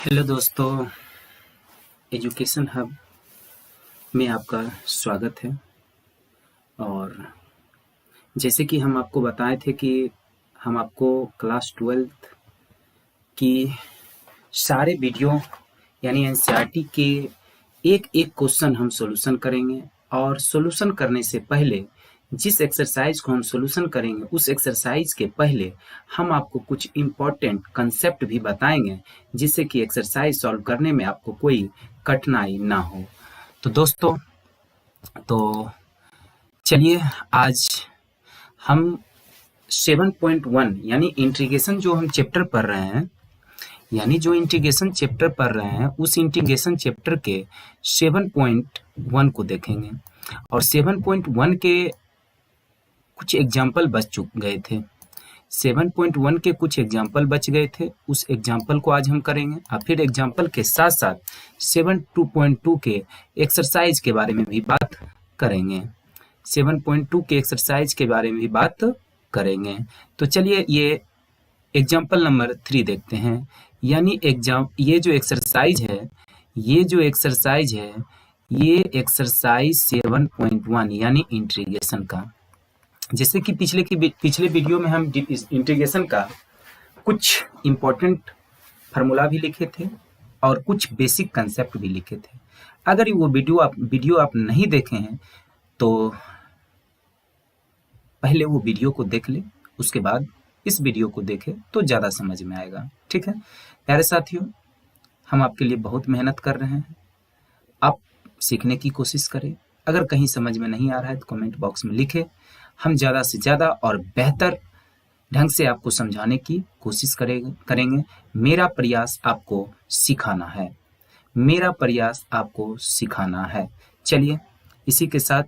Hello दोस्तों, education hub में आपका स्वागत है। और जैसे कि हम आपको बताए थे कि हम आपको क्लास 12th की सारे वीडियो यानी एनसीईआरटी के एक एक क्वेश्चन हम सॉल्यूशन करेंगे। और सॉल्यूशन करने से पहले जिस एक्सरसाइज को हम सॉल्यूशन करेंगे उस एक्सरसाइज के पहले हम आपको कुछ इम्पोर्टेंट कंसेप्ट भी बताएंगे, जिससे कि एक्सरसाइज सॉल्व करने में आपको कोई कठिनाई ना हो। तो दोस्तों, तो चलिए आज हम 7.1 यानी इंटीग्रेशन जो हम चैप्टर पढ़ रहे हैं, उस इंटीग्रेशन चैप्टर के 7.1 को देखेंगे। और 7.1 के कुछ एग्जाम्पल बच गए थे। 7.1 के कुछ एग्जाम्पल बच गए थे, उस एग्जाम्पल को आज हम करेंगे। और फिर एग्जाम्पल के साथ साथ 7.2 के एक्सरसाइज के बारे में भी बात करेंगे। 7.2 के एक्सरसाइज के बारे में भी बात करेंगे। तो चलिए ये एग्जाम्पल नंबर 3 देखते हैं। यानी ये जो एक्सरसाइज है ये एक्सरसाइज 7.1 यानी इंटीग्रेशन का। जैसे कि पिछले वीडियो में हम इंटीग्रेशन का कुछ इम्पोर्टेंट फार्मूला भी लिखे थे और कुछ बेसिक कंसेप्ट भी लिखे थे। अगर वो वीडियो आप नहीं देखे हैं तो पहले वो वीडियो को देख ले, उसके बाद इस वीडियो को देखें तो ज़्यादा समझ में आएगा। ठीक है प्यारे साथियों, हम आपके लिए बहुत मेहनत कर रहे हैं, आप सीखने की कोशिश करें। अगर कहीं समझ में नहीं आ रहा है तो कमेंट बॉक्स में लिखें, हम ज़्यादा से ज़्यादा और बेहतर ढंग से आपको समझाने की कोशिश करेंगे। मेरा प्रयास आपको सिखाना है। चलिए इसी के साथ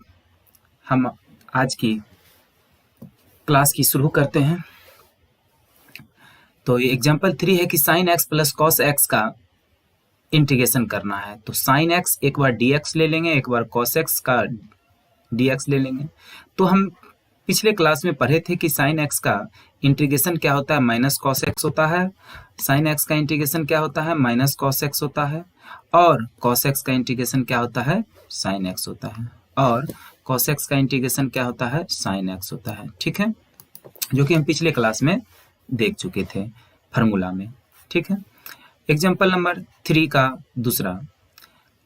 हम आज की क्लास की शुरू करते हैं। तो ये एग्जाम्पल 3 है कि sine x plus cos x का इंटीग्रेशन करना है। तो साइन एक्स एक बार dx ले लेंगे, एक बार कॉस एक्स का dx ले लेंगे। तो हम पिछले क्लास में पढ़े थे कि साइन एक्स का इंटीग्रेशन क्या होता है, माइनस कॉस एक्स होता है। साइन एक्स का इंटीग्रेशन क्या होता है, माइनस कॉस एक्स होता है। और कॉस एक्स का इंटीग्रेशन क्या होता है, साइन एक्स होता है। और कॉस एक्स का इंटीग्रेशन क्या होता है, साइन एक्स होता है। ठीक है, जो कि हम पिछले क्लास में देख चुके थे फार्मूला में। ठीक है, एग्जाम्पल नंबर 3 का दूसरा,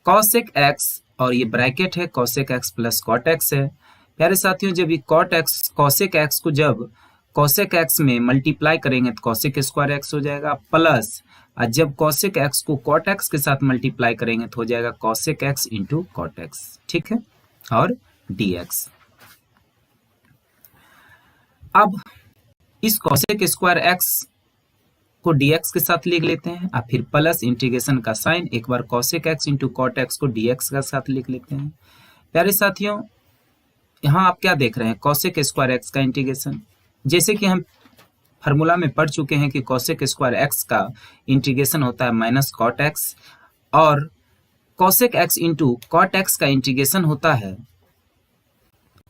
कॉसेक एक्स और ये ब्रैकेट है, cosec x plus cot x है। प्यारे साथियों, जब ये कॉसेक एक्स को जब कॉसेक एक्स में मल्टीप्लाई करेंगे तो कॉसेक स्क्वायर एक्स हो जाएगा, प्लस जब कॉसेक एक्स को कॉट एक्स के साथ मल्टीप्लाई करेंगे तो हो जाएगा cosec x into cot x. ठीक है, और dx। अब इस कॉसेक स्क्वायर एक्स को dx के साथ लिख लेते हैं और फिर प्लस इंटीग्रेशन का साइन, एक बार cosec x into cot x को dx के साथ लिख लेते हैं। प्यारे साथियों, यहाँ आप क्या देख रहे हैं, कॉसेक स्क्वायर एक्स का इंटीग्रेशन। जैसे कि हम फार्मूला में पढ़ चुके हैं कि कॉसेक स्क्वायर एक्स का इंटीग्रेशन होता है माइनस कॉट एक्स, और cosec x into cot x का इंटीग्रेशन होता है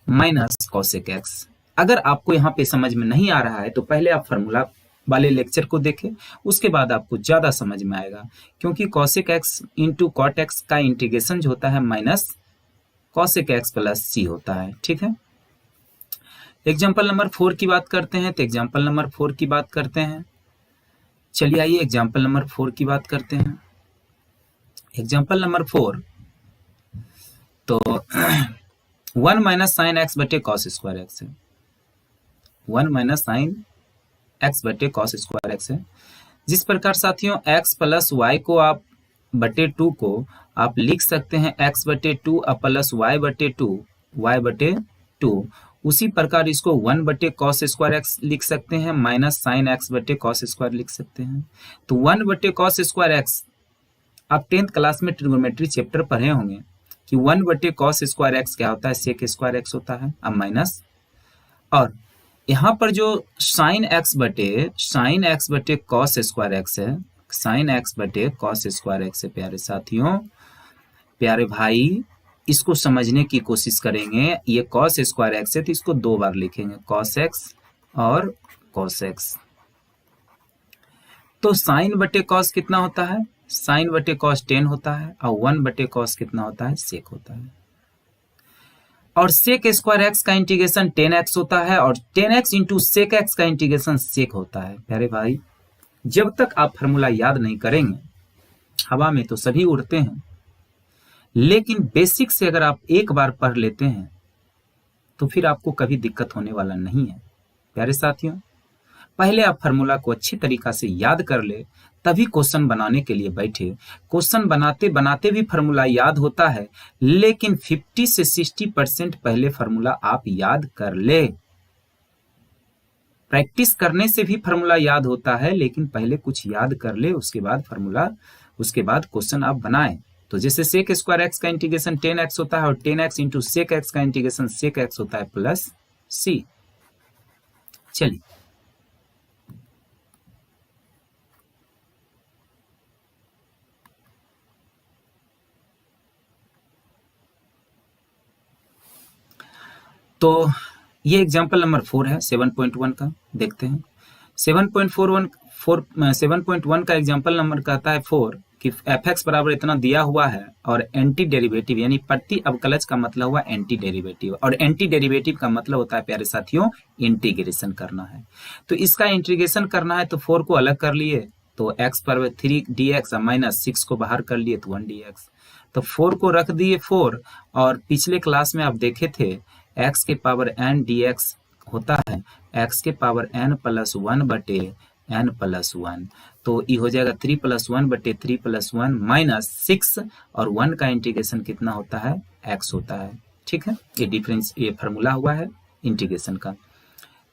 माइनस कॉसेक एक्स। अगर आपको यहाँ पे समझ में नहीं आ रहा है तो पहले आप फार्मूला वाले लेक्चर को देखें, उसके बाद आपको ज्यादा समझ में आएगा। क्योंकि cosec x into cot x का इंटीग्रेशन जो होता है minus cosec x plus c होता है। ठीक है, एग्जाम्पल नंबर 4 की बात करते हैं। तो एग्जाम्पल नंबर 4 की बात करते हैं। चलिए आइए एग्जाम्पल नंबर 4 की बात करते हैं। एग्जाम्पल नंबर 4, तो 1 माइनस साइन एक्स बटे कॉस स्क्वायर एक्स है। 1 माइनस साइन एक्स बटे कॉस स्क्वायर एक्स है। जिस प्रकार साथियों x प्लस वाई को आप बटे 2 को आप लिख सकते हैं x बटे 2 प्लस y बटे 2, उसी प्रकार इसको 1 बटे कॉस स्क्वायर एक्स लिख सकते हैं, माइनस साइन एक्स बटे कॉस स्क्वायर लिख सकते हैं। तो 1 बटे कॉस स्क्वायर एक्स, आप 10th क्लास में ट्रिग्नोमेट्री चैप्टर पढ़े होंगे कि 1 बटे कॉस स्क्वायर एक्स क्या होता है, सेक स्क्वायर एक्स होता है। अब माइनस, और यहाँ पर जो साइन एक्स बटे कॉस स्क्वायर एक्स है, साइन एक्स बटे कॉस स्क्वायर एक्स है। प्यारे साथियों, प्यारे भाई, इसको समझने की कोशिश करेंगे। ये कॉस स्क्वायर एक्स है तो इसको 2 बार लिखेंगे, कॉस एक्स और कॉस एक्स। तो साइन बटे कॉस कितना होता है, साइन बटे कॉस 10 होता है और 1 बटे कॉस कितना होता है, सेक होता है। और सेक स्क्वायर एक्स का इंटीग्रेशन 10x होता है और 10x इंटू सेक एक्स का इंटीग्रेशन सेक होता है। प्यारे भाई, जब तक आप फार्मूला याद नहीं करेंगे, हवा में तो सभी उड़ते हैं, लेकिन बेसिक से अगर आप एक बार पढ़ लेते हैं तो फिर आपको कभी दिक्कत होने वाला नहीं है। प्यारे साथियों, पहले आप फार्मूला को अच्छी तरीका से याद कर ले, तभी क्वेश्चन बनाने के लिए बैठे। क्वेश्चन बनाते बनाते भी फार्मूला याद होता है, लेकिन 50 से 60% पहले फार्मूला आप याद कर ले। प्रैक्टिस करने से भी फार्मूला याद होता है, लेकिन पहले कुछ याद कर ले, उसके बाद फार्मूला, उसके बाद क्वेश्चन आप बनाएं। तो जैसे सेक स्क्वायर एक्स का इंटीग्रेशन 10x होता है और 10x इंटू सेक एक्स का इंटीग्रेशन सेक एक्स होता है प्लस सी। चलिए, तो ये एग्जाम्पल नंबर 4 है 7.1 का। देखते हैं 7.1 का एग्जाम्पल नंबर कहता है 4 कि एफ एक्स बराबर इतना दिया हुआ है और एंटी डेरिवेटिव यानी प्रति अवकलज का मतलब हुआ एंटी डेरिवेटिव, और एंटी डेरिवेटिव का मतलब होता है प्यारे साथियों इंटीग्रेशन करना है। तो इसका इंटीग्रेशन करना है तो 4 को अलग कर लिए तो x पर 3 dx माइनस 6 को बाहर कर लिए तो 1 dx। तो 4 को रख दिए 4, और पिछले क्लास में आप देखे थे x के पावर n dx होता है x के पावर n प्लस 1 बटे n प्लस 1। तो ये हो जाएगा 3 प्लस 1 बटे 3 प्लस 1 माइनस 6, और 1 का इंटीग्रेशन कितना होता है, x होता है। ठीक है, ये डिफरेंस, ये फार्मूला हुआ है इंटीग्रेशन का।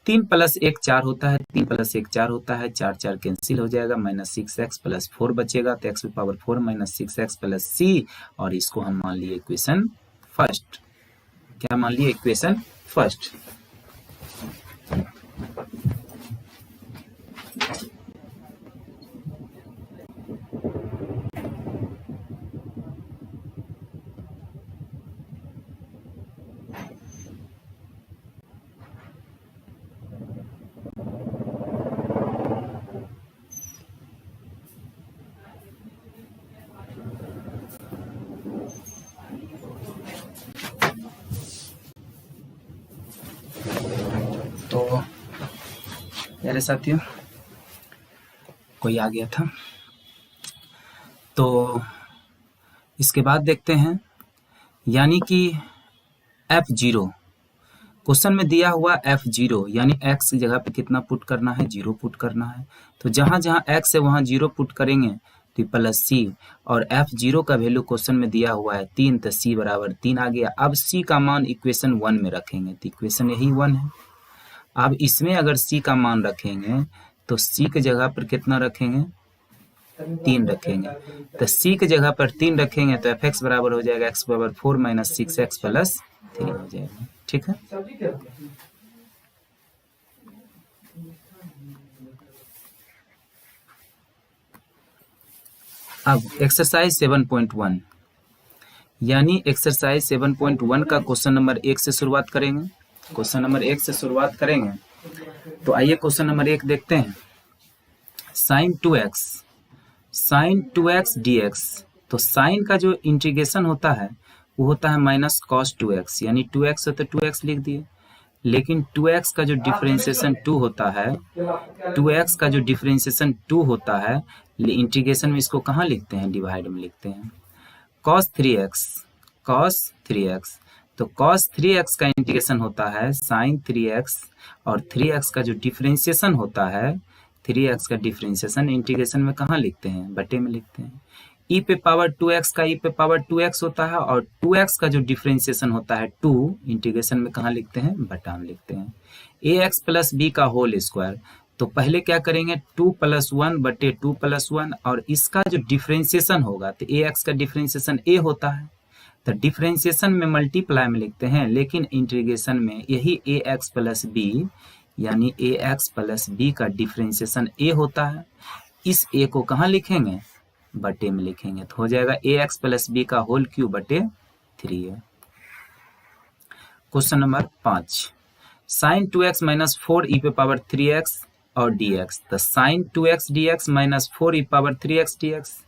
3 प्लस 1 4 होता है, 3 प्लस 1 4 होता है, 4 4 कैंसिल हो जाएगा, माइनस 6x प्लस 4 बचेगा, तो x power 4 minus 6x plus c, और इसको हम मान लिए इक्वेशन फर्स्ट। क्या मान लिए, इक्वेशन फर्स्ट। तो मेरे साथियों, कोई आ गया था, तो इसके बाद देखते हैं, यानी कि f0 क्वेश्चन में दिया हुआ f0 यानी x की जगह पे कितना पुट करना है, 0 पुट करना है। तो जहां जहां x है वहां 0 पुट करेंगे तो प्लस c, और f0 का वैल्यू क्वेश्चन में दिया हुआ है 3, तो c बराबर 3 आ गया। अब c का मान इक्वेशन 1 में रखेंगे, तो इक्वेशन यही 1 है। अब इसमें अगर c का मान रखेंगे तो c की जगह पर कितना रखेंगे, 3 रखेंगे। तो c की जगह पर 3 रखेंगे तो एफ एक्स बराबर हो जाएगा x power 4 minus 6x plus 3 हो जाएगा। ठीक है, अब एक्सरसाइज 7.1 यानी एक्सरसाइज 7.1 का क्वेश्चन नंबर 1 से शुरुआत करेंगे। क्वेश्चन नंबर 1 से शुरुआत करेंगे, तो आइए क्वेश्चन नंबर 1 देखते हैं। साइन 2x dx, तो साइन का जो इंटीग्रेशन होता है वो होता है माइनस कॉस 2x, यानी 2x है तो 2x लिख दिए, लेकिन 2x का जो डिफरेंशिएशन 2 होता है, 2x का जो डिफरेंशिएशन 2 होता है, इंटीग्रेशन में इसको कहाँ लिखते हैं, डिवाइड में लिखते हैं। cos 3x, तो cos 3x का इंटीग्रेशन होता है sin 3x, और 3x का जो डिफरेंशिएशन होता है, 3x का डिफरेंशिएशन इंटीग्रेशन में कहाँ लिखते हैं, बटे में लिखते हैं। e पे पावर 2x का e पे पावर 2x होता है, और 2x का जो डिफरेंशिएशन होता है 2, इंटीग्रेशन में कहाँ लिखते हैं, बटा में लिखते हैं। ax प्लस b का होल स्क्वायर, तो पहले क्या करेंगे 2 प्लस 1 बटे 2 प्लस 1, और इसका जो डिफरेंशिएशन होगा तो ax का डिफरेंशिएशन a होता है, तो डिफरेंशिएशन में मल्टीप्लाई में लिखते हैं, लेकिन इंटीग्रेशन में यही ax प्लस b यानी ax प्लस b का डिफरेंशिएशन a होता है। इस a को कहाँ लिखेंगे, बटे में लिखेंगे, तो हो जाएगा ax प्लस b का होल क्यूब बटे 3 है। Question number 5, sine 2x minus 4 e पे पावर 3x और dx, तो sine 2x dx minus 4 e power 3x dx,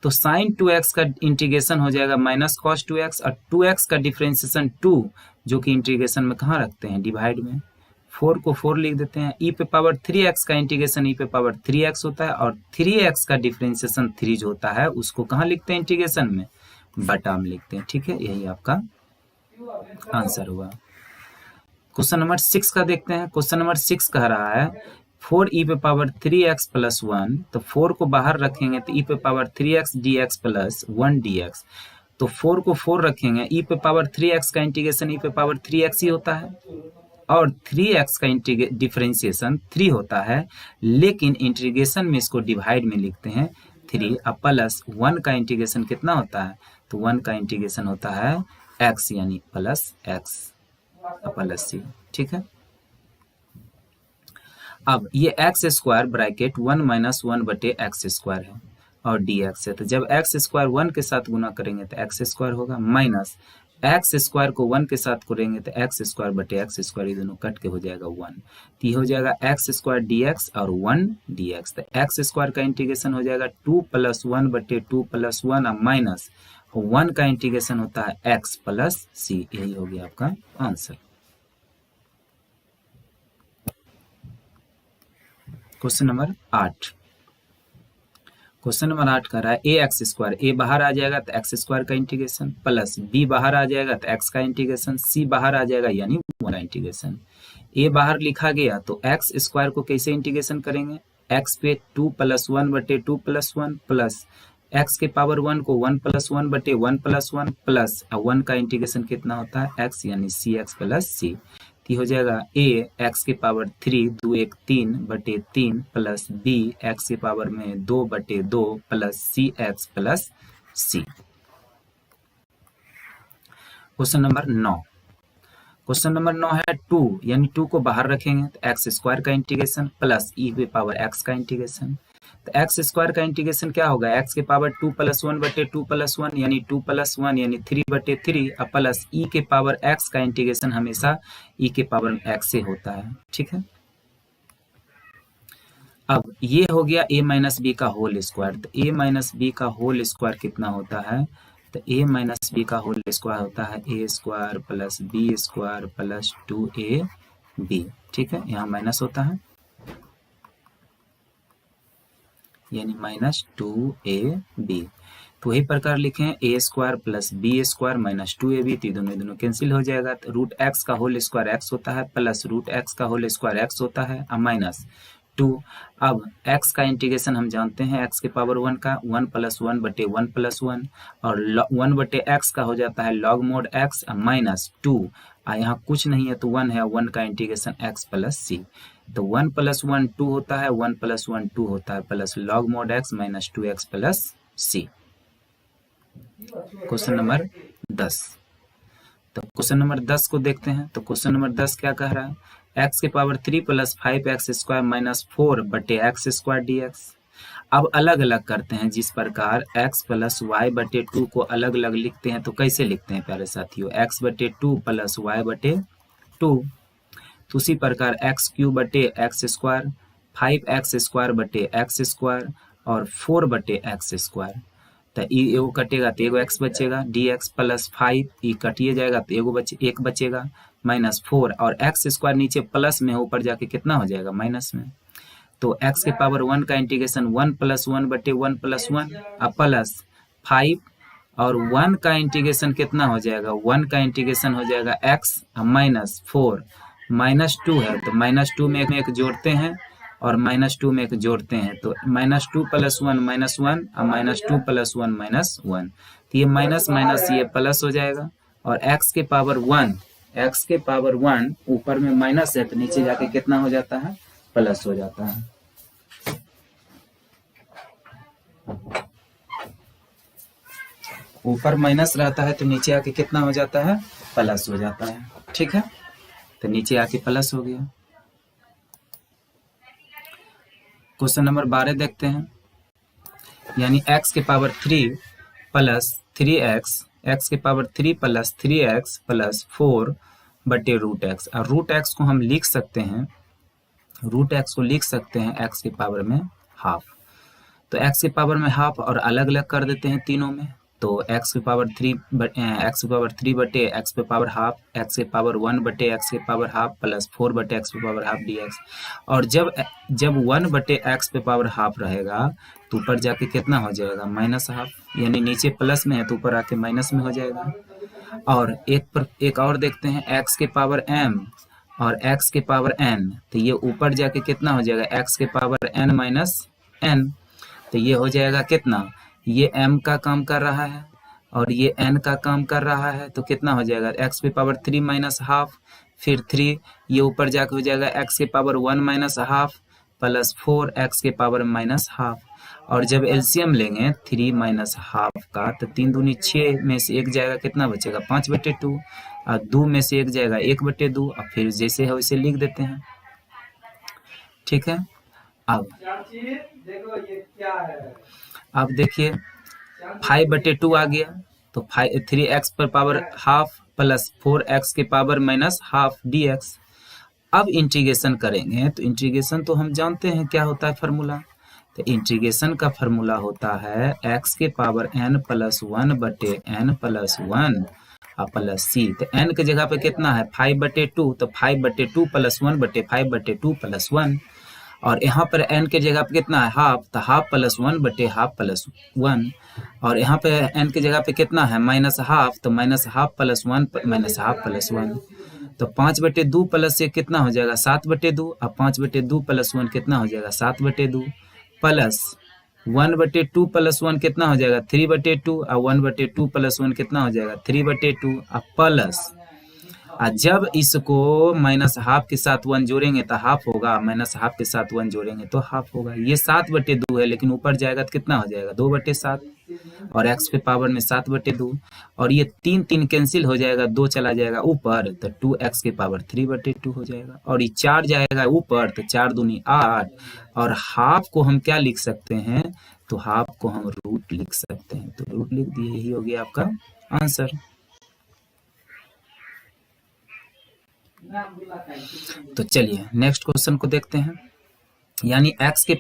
तो साइन 2x का इंटीग्रेशन हो जाएगा माइनस कॉस 2x, और 2x का डिफरेंशिएशन 2 जो कि इंटीग्रेशन में कहाँ रखते हैं, डिवाइड में। 4 को 4 लिख देते हैं। e पे पावर 3x का इंटीग्रेशन e पे पावर 3x होता है, और 3x का डिफरेंशिएशन 3 जो होता है उसको कहाँ लिखते हैं इंटीग्रेशन में, बटा में लिखते हैं। ठीक है, यही आपका आंसर हुआ। क्वेश्चन नंबर 6 का देखते हैं। क्वेश्चन नंबर 6 कह रहा है 4e पे पावर 3x प्लस 1, तो 4 को बाहर रखेंगे तो e पे power 3x dx plus 1 dx, तो 4 को 4 रखेंगे, e पे पावर 3x का इंटीग्रेशन e पे पावर 3x ही होता है, और 3x का डिफरेंशिएशन 3 होता है, लेकिन इंटीग्रेशन में इसको डिवाइड में लिखते हैं 3, अब प्लस 1 का इंटीग्रेशन कितना होता है, तो 1 का इंटीग्रेशन होता है x, यानी प्लस x प्लस सी। ठीक है, अब ये एक्स स्क्वायर ब्रैकेट 1 माइनस 1 बटे एक्स स्क्वायर है और dx है, तो जब एक्स स्क्वायर 1 के साथ गुना करेंगे तो एक्स स्क्वायर होगा, माइनस एक्स स्क्वायर को 1 के साथ करेंगे तो एक्स स्क्वायर बटे एक्स स्क्वायर, ये दोनों कट के हो जाएगा 1, तो ये हो जाएगा एक्स स्क्वायर dx और 1 dx, तो एक्स स्क्वायर का इंटीग्रेशन हो जाएगा 2 प्लस 1 बटे 2 प्लस 1 और माइनस 1 का इंटीग्रेशन होता है x प्लस सी, यही हो गया आपका answer. Question number 8। Question number 8 कर रहा है ए एक्स स्क्वायर, ए बाहर आ जाएगा तो एक्स स्क्वायर का इंटीग्रेशन, प्लस बी बाहर आ जाएगा तो एक्स का इंटीग्रेशन, सी बाहर आ जाएगा यानी 1 का इंटीग्रेशन। ए बाहर लिखा गया तो एक्स स्क्वायर को कैसे इंटीग्रेशन करेंगे, एक्स पे 2 प्लस 1 बटे 2 प्लस 1 प्लस एक्स के पावर 1 को 1 प्लस 1 बटे 1 प्लस 1 प्लस 1 का इंटीग्रेशन कितना होता है एक्स, यानी सी एक्स प्लस सी, हो जाएगा a एक्स के पावर 3 2 1 3 बटे 3 प्लस b एक्स के पावर में 2 बटे 2 plus C x plus C. Question number 9। Question number 9 है 2, यानी 2 को बाहर रखेंगे तो एक्स स्क्वायर का इंटीग्रेशन प्लस e पे पावर एक्स का इंटीग्रेशन, तो एक्स स्क्वायर का इंटीग्रेशन क्या होगा, एक्स के पावर 2 प्लस 1 बटे 2 प्लस 1 यानी 2 प्लस 1 यानी 3 बटे 3 और प्लस ई के पावर एक्स का इंटीग्रेशन हमेशा ई के पावर एक्स से होता है। ठीक है, अब ये हो गया a माइनस बी का होल स्क्वायर, तो a माइनस बी का होल स्क्वायर कितना होता है, तो a माइनस बी का होल स्क्वायर होता है a square plus b square plus 2ab। ठीक है, यहाँ माइनस होता है यानी माइनस 2ab, तो वही प्रकार लिखें a square plus b square minus 2ab, तो दोनों कैंसिल हो जाएगा, तो रूट एक्स का होल स्क्वायर एक्स होता है प्लस रूट एक्स का होल स्क्वायर एक्स होता है और माइनस 2। अब x का इंटीग्रेशन हम जानते हैं x के पावर 1 का 1 प्लस 1 बटे 1 प्लस 1 और 1 बटे x का हो जाता है लॉग मोड x माइनस 2, यहाँ कुछ नहीं है तो 1 है, 1 का इंटीग्रेशन x प्लस सी, तो 1 प्लस 1 2 होता है, 1 प्लस 1 2 होता है plus log mod x minus 2x plus C. Question number 10। तो क्वेश्चन नंबर 10 को देखते हैं। तो क्वेश्चन नंबर 10 क्या कह रहा है, x के power 3 plus 5x square minus 4 बटे एक्स स्क्वायर dx। अब अलग अलग करते हैं, जिस प्रकार x प्लस वाई बटे 2 को अलग अलग लिखते हैं तो कैसे लिखते हैं प्यारे साथियों, x बटे 2 प्लस वाई बटे 2, तो उसी प्रकार एक्स क्यूब बटे एक्स स्क्वायर, 5x स्क्वायर बटे एक्स स्क्वायर और 4 बटे एक्स स्क्वायर, तो एगो कटेगा तो एगो x बचेगा, dx प्लस 5 ई कटिए जाएगा तो एगो एक बचेगा माइनस 4 और एक्स स्क्वायर नीचे प्लस में है, ऊपर जाके कितना हो जाएगा माइनस में, तो x के पावर 1 का इंटीग्रेशन 1 प्लस 1 बटे 1 प्लस 1 और प्लस 5 और 1 का इंटीग्रेशन कितना हो जाएगा, 1 का इंटीग्रेशन हो जाएगा x माइनस 4 माइनस 2 है, तो माइनस 2 में एक जोड़ते हैं और माइनस 2 में एक जोड़ते हैं, तो माइनस 2 प्लस 1 माइनस 1 और माइनस 2 प्लस 1 माइनस 1, तो ये माइनस माइनस ये प्लस हो जाएगा और x के पावर 1 ऊपर में माइनस है तो नीचे जाके कितना हो जाता है, प्लस हो जाता है। ऊपर माइनस रहता है तो नीचे आके कितना हो जाता है, प्लस हो जाता है। ठीक है, तो नीचे आके प्लस हो गया। क्वेश्चन नंबर 12 देखते हैं, यानी x के पावर 3 प्लस 3x, x के पावर 3 प्लस 3x प्लस 4 बटे रूट एक्स, और रूट एक्स को हम लिख सकते हैं, रूट एक्स को लिख सकते हैं x के पावर में हाफ, तो x के पावर में हाफ और अलग अलग कर देते हैं तीनों में, तो x की पावर 3 बटे x पे पावर हाफ, x के पावर 1 बटे x के पावर हाफ प्लस 4 बटे x पे पावर हाफ dx। और जब 1 बटे x पे पावर हाफ रहेगा तो ऊपर जाके कितना हो जाएगा, माइनस हाफ, यानी नीचे प्लस में है तो ऊपर आके माइनस में हो जाएगा। और एक और देखते हैं, x के पावर m और x के पावर n, तो ये ऊपर जाके कितना हो जाएगा, x के पावर n माइनस n, तो ये हो जाएगा कितना, ये m का काम कर रहा है और ये n का काम कर रहा है, तो कितना हो जाएगा, x पे पावर 3 माइनस हाफ, फिर 3, ये ऊपर जाके हो जाएगा x के power 1 minus half plus 4 x के पावर माइनस हाफ। और जब एलसीएम लेंगे 3 माइनस हाफ का, तो 3 दूनी 6 में से 1 जाएगा, कितना बचेगा, 5 बटे 2, और 2 में से 1 जाएगा 1 बटे 2, और फिर जैसे है वैसे लिख देते हैं। ठीक है, अब देखिए 5 बटे 2 आ गया, तो 3x पर पावर हाफ प्लस 4x के पावर माइनस हाफ dx। अब इंटीग्रेशन करेंगे, तो इंटीग्रेशन तो हम जानते हैं क्या होता है फार्मूला, तो इंटीग्रेशन का फार्मूला होता है x के पावर n प्लस 1 बटे n प्लस 1 प्लस सी। तो n के जगह पे कितना है, 5 बटे 2, तो 5 बटे 2 प्लस 1 बटे 5 बटे 2 प्लस 1, और यहाँ पर n के जगह पे कितना है, हाफ, तो हाफ प्लस 1 बटे हाफ प्लस 1, और यहाँ पे n के जगह पे कितना है, माइनस हाफ, तो minus half plus 1 minus half plus 1, तो 5 बटे 2 प्लस से कितना हो जाएगा, 7 बटे 2, अब 5 बटे 2 प्लस 1 कितना हो जाएगा, 7 बटे 2 प्लस 1 बटे 2 प्लस 1 कितना हो जाएगा, 3 बटे 2, और 1 बटे 2 प्लस 1 कितना हो जाएगा, 3 बटे 2, अब प्लस, जब इसको माइनस हाफ के साथ 1 जोड़ेंगे तो हाफ होगा, माइनस हाफ के साथ 1 जोड़ेंगे तो हाफ होगा। ये 7 बटे 2 है, लेकिन ऊपर जाएगा तो कितना हो जाएगा, 2 बटे 7, और x पे पावर में 7 बटे 2, और ये 3 कैंसिल हो जाएगा, 2 चला जाएगा ऊपर, तो 2x के पावर 3 बटे 2 हो जाएगा, और ये 4 जाएगा ऊपर, तो 4 दूनी 8, और हाफ को हम क्या लिख सकते हैं, तो हाफ को हम रूट लिख सकते हैं, तो रूट लिख दिए, यही हो गया आपका आंसर। तो चलिए नेक्स्ट क्वेश्चन को देखते हैं, यानी x के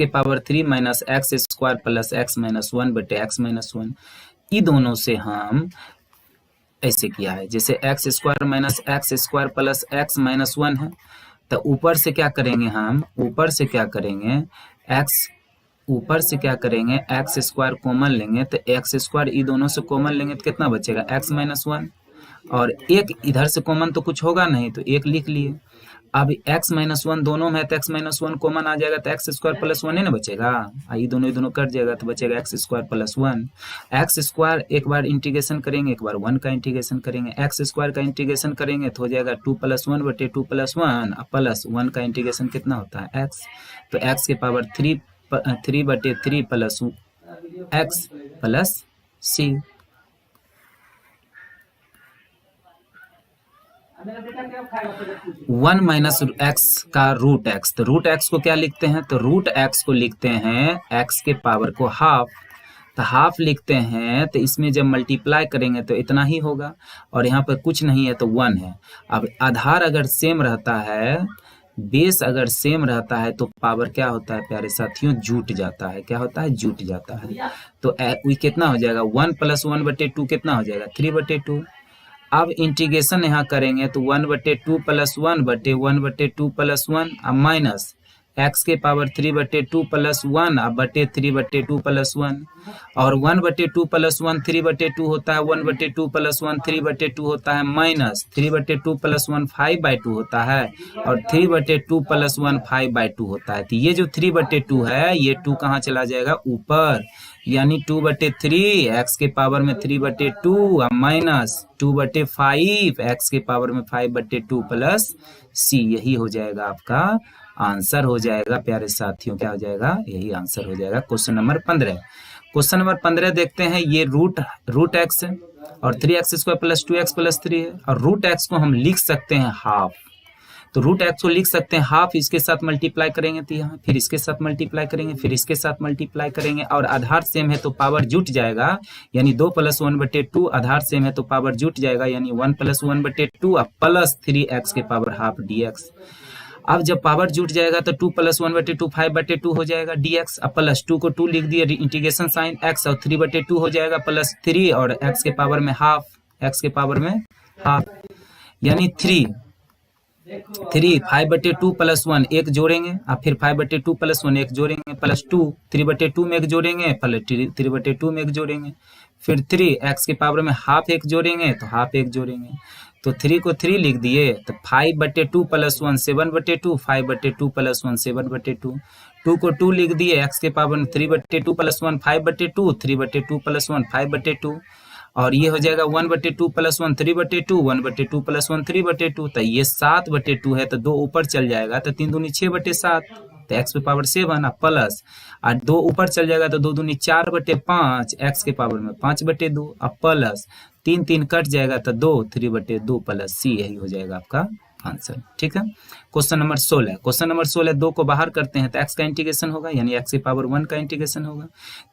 power 3 minus x square plus x minus 1 बटे x माइनस 1, ये दोनों से हम ऐसे किया है, जैसे x square minus x square plus x minus 1 है, तो ऊपर से क्या करेंगे हम, ऊपर से क्या करेंगे, एक्स स्क्वायर कॉमन लेंगे, तो एक्स स्क्वायर ये दोनों से कॉमन लेंगे तो कितना बचेगा, x माइनस 1, और एक इधर से कॉमन तो कुछ होगा नहीं, तो एक लिख लिए। अब x माइनस 1 दोनों में, तो x माइनस 1 कॉमन आ जाएगा, तो एक्स स्क्वायर प्लस 1 ही ना बचेगा, ये दोनों कट जाएगा, तो बचेगा x square plus 1। X square एक बार इंटीग्रेशन करेंगे, एक बार 1 का इंटीग्रेशन करेंगे, एक्स स्क्वायर का इंटीग्रेशन करेंगे तो हो जाएगा 2 प्लस 1 बटे 2 प्लस 1, प्लस 1 का इंटीग्रेशन कितना होता है, x, तो x के पावर 3 बटे 3 plus x plus c। 1 minus x का रूट एक्स, तो रूट एक्स को क्या लिखते हैं, तो रूट एक्स को लिखते हैं एक्स के पावर को हाफ, तो हाफ लिखते हैं, तो इसमें जब मल्टीप्लाई करेंगे तो इतना ही होगा, और यहाँ पर कुछ नहीं है तो 1 है। अब आधार अगर सेम रहता है, बेस अगर सेम रहता है, तो पावर क्या होता है प्यारे साथियों, जुट जाता है, क्या होता है, जुट जाता है, तो कितना हो जाएगा, 1 प्लस 1 बटे 2 कितना हो जाएगा, 3 बटे 2। अब इंटीग्रेशन यहाँ करेंगे तो 1 बटे 2 प्लस 1 बटे 1 बटे 2 प्लस 1, अब माइनस x के पावर 3 बटे 2 प्लस 1 अब बटे 3 बटे 2 प्लस 1, और 1 बटे 2 प्लस 1 3 बटे 2 होता है, 1 बटे 2 प्लस 1 3 बटे 2 होता है, माइनस 3 बटे 2 प्लस 1 5 बाई 2 होता है, और 3 बटे 2 प्लस 1 5 बाई 2 होता है। तो ये जो 3 बटे 2 है, ये 2 कहाँ चला जाएगा, ऊपर, यानी 2 बटे 3 एक्स के पावर में 3 बटे 2 माइनस 2 बटे 5 एक्स के पावर में 5 बटे 2 प्लस सी, यही हो जाएगा आपका आंसर हो जाएगा प्यारे साथियों, क्या हो जाएगा, यही आंसर हो जाएगा क्वेश्चन नंबर 15। क्वेश्चन नंबर 15 देखते हैं, ये रूट एक्स है और 3x square plus 2x plus 3 है, और रूट एक्स को हम लिख सकते हैं हाफ, तो रूट एक्स को लिख सकते हैं हाफ, इसके साथ मल्टीप्लाई करेंगे तो यहाँ, फिर इसके साथ मल्टीप्लाई करेंगे, फिर इसके साथ मल्टीप्लाई करेंगे, और आधार सेम है तो पावर जुट जाएगा, यानी 2 प्लस 1 बटे 2, आधार सेम है तो पावर जुट जाएगा, यानी 1 प्लस 1 बटे 2 प्लस 3x के पावर हाफ dx। अब जब पावर जुट जाएगा तो 2 + 1/2 5/2 हो जाएगा dx। अब +2 को 2 लिख दिए, इंटीग्रेशन साइन x, और 3/2 हो जाएगा +3 और x के पावर में हाफ, x के पावर में हाफ, यानी 3 5/2 + 1 एक जोड़ेंगे, अब फिर 5/2 + 1 एक जोड़ेंगे, +2 3/2 में एक जोड़ेंगे, 3/2 में एक जोड़ेंगे, फिर 3 x के पावर में हाफ एक जोड़ेंगे तो हाफ एक जोड़ेंगे, तो 3 को 3 लिख दिए, तो 5/2 + 1 7/2, 5/2 + 1 7/2, 2 को 2 लिख दिए, x के पावर में 3/2 + 1 5/2, 3/2 + 1 5/2, और ये हो जाएगा 1/2 + 1 3/2, 1/2 + 1 3/2, तो ये 7/2 है, तो 2 ऊपर चल जाएगा तो 3 दूनी 6/7, तो x पे पावर 7 प्लस, और 2 ऊपर चल जाएगा तो 2 दूनी 4/5, x के पावर में 5/2, अब प्लस 3 3 कट जाएगा तो 2 3/2 + c, यही हो जाएगा आपका आंसर। ठीक है, क्वेश्चन नंबर 16। क्वेश्चन नंबर 16, 2 को बाहर करते हैं तो x का इंटीग्रेशन होगा, यानी x की पावर 1 का इंटीग्रेशन होगा।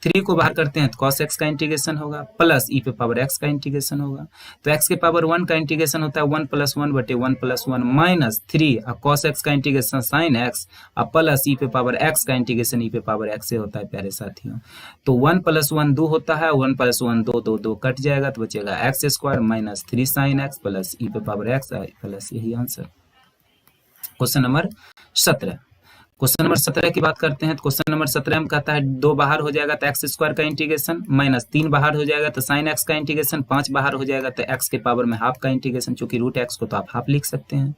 3 को बाहर करते हैं तो cos x का इंटीग्रेशन होगा, प्लस e पे पावर x का इंटीग्रेशन होगा। तो x के पावर 1 का इंटीग्रेशन होता है 1 + 1/1 + 1 माइनस 3, और cos x का इंटीग्रेशन sin x, और प्लस e पे पावर x का इंटीग्रेशन e पे पावर x से होता है प्यारे साथियों। तो 1 + 1 2 होता है, 1 + 1 2, 2 2 कट जाएगा तो बचेगा x² minus 3 sin x plus e पे पावर x प्लस, यही answer. Question number 17। Question number 17 की बात करते हैं तो क्वेश्चन नंबर 17 में कहता है 2 बाहर हो जाएगा तो x² का इंटीग्रेशन, माइनस 3 बाहर हो जाएगा तो sin x का इंटीग्रेशन, 5 बाहर हो जाएगा तो x के पावर में हाफ का इंटीग्रेशन, चूंकि रूट x को तो आप हाफ लिख सकते हैं।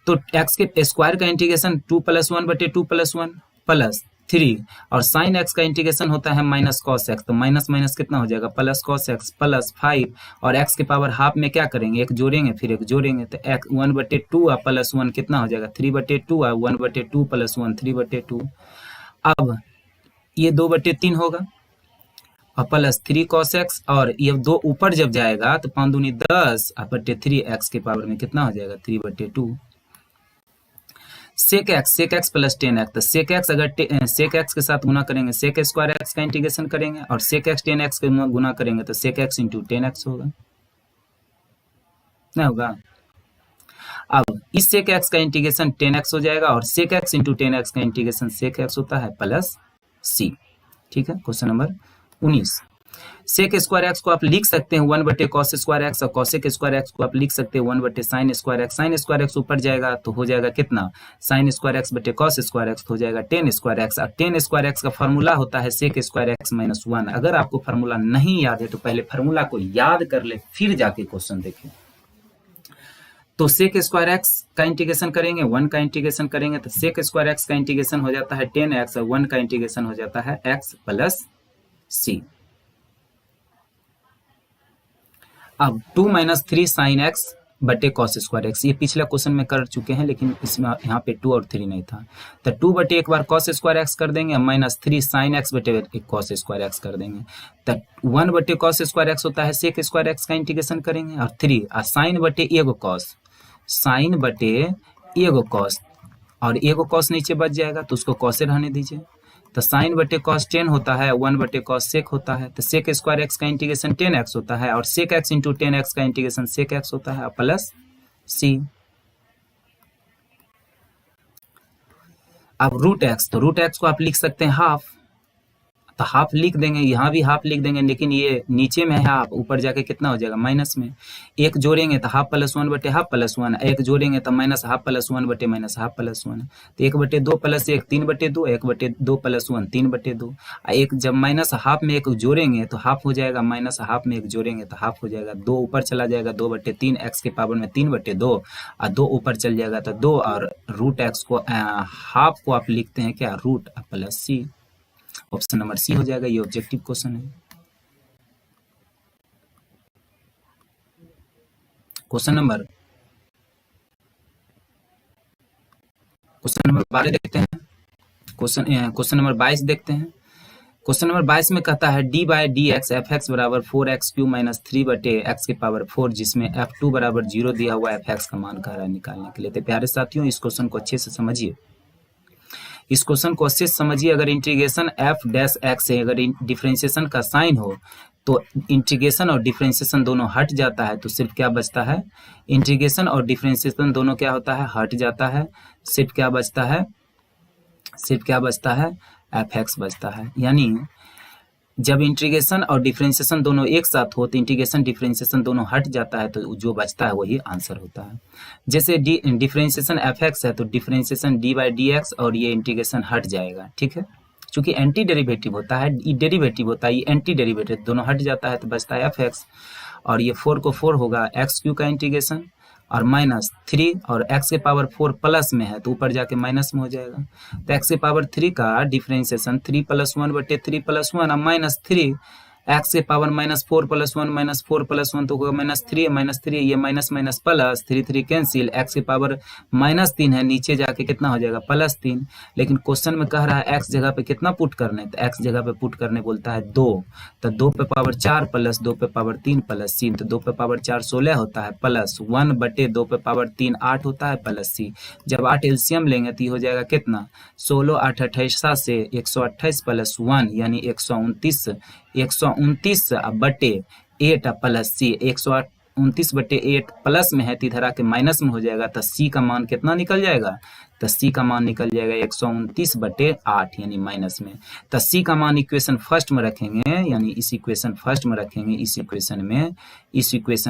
तो x के स्क्वायर का इंटीग्रेशन 2 + 1/2 + 1 प्लस 3, और sin x का इंटीग्रेशन होता है माइनस cos x, तो माइनस माइनस कितना हो जाएगा प्लस cos x प्लस 5, और x के पावर हाफ में क्या करेंगे, एक जोड़ेंगे फिर एक जोड़ेंगे, तो x 1/2 प्लस 1 कितना हो जाएगा 3/2, और 1/2 + 1 3/2। अब ये 2/3 होगा और प्लस 3 cos x, और ये 2 ऊपर जब जाएगा तो 5 दूनी 10 और 3 x के पावर में कितना हो जाएगा 3/2। sec x प्लस 10x, तो sec x अगर sec x के साथ गुना करेंगे sec² x का इंटीग्रेशन करेंगे, और sec x 10x के गुना करेंगे तो sec x × 10x होगा, ना होगा। अब इस sec x का इंटीग्रेशन 10x हो जाएगा, और sec x × 10x का इंटीग्रेशन sec x होता है प्लस c। ठीक है, क्वेश्चन नंबर 19। sec² x को आप लिख सकते हैं 1/cos² x, और cosec² x को आप लिख सकते हैं 1/sin² x। sin² x ऊपर जाएगा तो हो जाएगा कितना, sin² x cos² x हो जाएगा 10² x, और 10² x का फॉर्मूला होता है sec² x - 1। अगर आपको फॉर्मूला नहीं याद है तो पहले फॉर्मूला को याद कर ले, फिर जाके क्वेश्चन देखें। तो sec² x का इंटीग्रेशन करेंगे, 1 का इंटीग्रेशन करेंगे तो sec² x का इंटीग्रेशन हो जाता है 10x, और 1 का इंटीग्रेशन हो जाता है x प्लस c। अब 2 - 3 sin x cos² x, ये पिछला क्वेश्चन में कर चुके हैं, लेकिन इसमें यहाँ पे 2 और 3 नहीं था, तो 2 एक बार cos² x कर देंगे, -3 sin x cos² x कर देंगे, तो 1 cos² x होता है sec² x का इंटीग्रेशन करेंगे, और 3 sin एगो cos, और एगो cos नीचे बच जाएगा तो उसको cos रहने दीजिए, तो sin cos 10 होता है, 1 cos sec होता है, तो sec² x का इंटीग्रेशन 10x होता है, और sec x × 10x का इंटीग्रेशन sec x होता है प्लस c। अब रूट x, तो रूट x को आप लिख सकते हैं हाफ, तो हाफ लिख देंगे, यहाँ भी हाफ लिख देंगे, लेकिन ये नीचे में है हाफ, ऊपर जाके कितना हो जाएगा माइनस में, एक जोड़ेंगे तो हाफ + 1/½ + 1, एक जोड़ेंगे तो -½ + 1/- ½ + 1, तो 1/2 + 1 3/2, 1/2 + 1 3/2, एक जब -½ में एक जोड़ेंगे तो हाफ हो जाएगा, -½ में एक जोड़ेंगे तो हाफ हो जाएगा, 2 ऊपर चला जाएगा 2/3, x के पावर में 3/2, और 2 ऊपर चल जाएगा तो 2, और रूट x को हाफ को आप लिखते हैं क्या root plus c। Option number c हो जाएगा, ये ऑब्जेक्टिव क्वेश्चन है। क्वेश्चन नंबर 12 देखते हैं। क्वेश्चन नंबर 22 देखते हैं। क्वेश्चन नंबर 22 में कहता है d/dx fx = 4x³ - 3/x⁴, जिसमें f2 = 0 दिया हुआ fx का मान कह रहा है निकालने के लिए। तो प्यारे साथियों, इस क्वेश्चन को अच्छे से समझिए, इस क्वेश्चन को अच्छे से समझिए। अगर इंटीग्रेशन f' x है, अगर डिफरेंशिएशन का साइन हो तो इंटीग्रेशन और डिफरेंशिएशन दोनों हट जाता है, तो सिर्फ क्या बचता है, इंटीग्रेशन और डिफरेंशिएशन दोनों क्या होता है, हट जाता है, सिर्फ क्या बचता है, सिर्फ क्या बचता है, एफ एक्स बचता है। यानी जब इंटीग्रेशन और डिफरेंशिएशन दोनों एक साथ हो तो इंटीग्रेशन डिफरेंशिएशन दोनों हट जाता है, तो जो बचता है वही आंसर होता है। जैसे डिफरेंशिएशन एफ एक्स है तो differentiation D by D x और ये इंटीग्रेशन हट जाएगा, ठीक है, चूंकि एंटी डेरिवेटिव होता है, डेरिवेटिव होता है, ये एंटी डेरिवेटिव दोनों हट जाता है तो बचता है एफ एक्स, और ये 4 को 4 होगा एक्स क्यू का इंटीग्रेशन और -3 और x के पावर 4 प्लस में है तो ऊपर जाके माइनस में हो जाएगा, तो x के पावर 3 का डिफरेंशिएशन 3 + 1 बटे 3 + 1 और -3 x के पावर -4 + 1 -4 + 1 तो होगा -3 ये minus minus plus 3 3 cancel, x के पावर -3 है, नीचे जाके कितना हो जाएगा +3, लेकिन क्वेश्चन में कह रहा है x जगह पे कितना पुट करने, तो x जगह पे पुट करने बोलता है 2, तो 2 पे पावर 4 प्लस 2 पे पावर 3 प्लस c, तो 2 पे पावर 4 16 होता है प्लस 1 बटे 2 पे पावर 3 8 होता है प्लस c, जब 8 एलसीएम लेंगे तो ये हो जाएगा कितना 16 8 28 से 128 + 1 यानी 129 बटे 8 प्लस सी, 129 बटे 8 प्लस में है तो इधर आके माइनस में हो जाएगा, तो सी का मान कितना निकल जाएगा, तो सी का मान निकल जाएगा 129 बटे 8 यानी माइनस में। तो सी का मान इक्वेशन फर्स्ट में रखेंगे, यानी इस इक्वेशन फर्स्ट में रखेंगे, इस इक्वेशन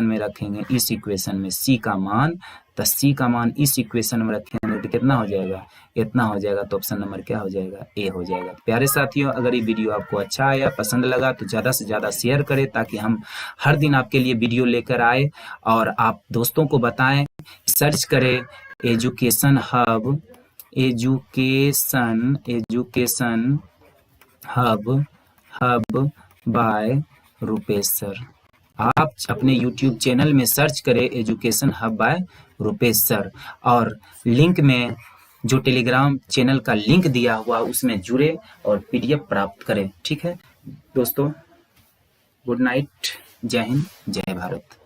में रखेंगे, इस इक्वेशन में सी का मान, तो सी का मान इस इक्वेशन में रखेंगे तो कितना हो जाएगा, इतना हो जाएगा, तो ऑप्शन नंबर क्या हो जाएगा, ए हो जाएगा। प्यारे साथियों, अगर ये वीडियो आपको अच्छा आया, पसंद लगा तो ज़्यादा से ज़्यादा शेयर करें ताकि हम हर दिन आपके लिए वीडियो लेकर आए और आप दोस्तों को बताएं। सर्च करें education hub by Rupesh sir. आप अपने YouTube चैनल में सर्च करें education hub by Rupesh sir और लिंक में जो टेलीग्राम चैनल का लिंक दिया हुआ उसमें जुड़े और PDF प्राप्त करें। ठीक है दोस्तों, गुड नाइट, जय हिंद, जय भारत।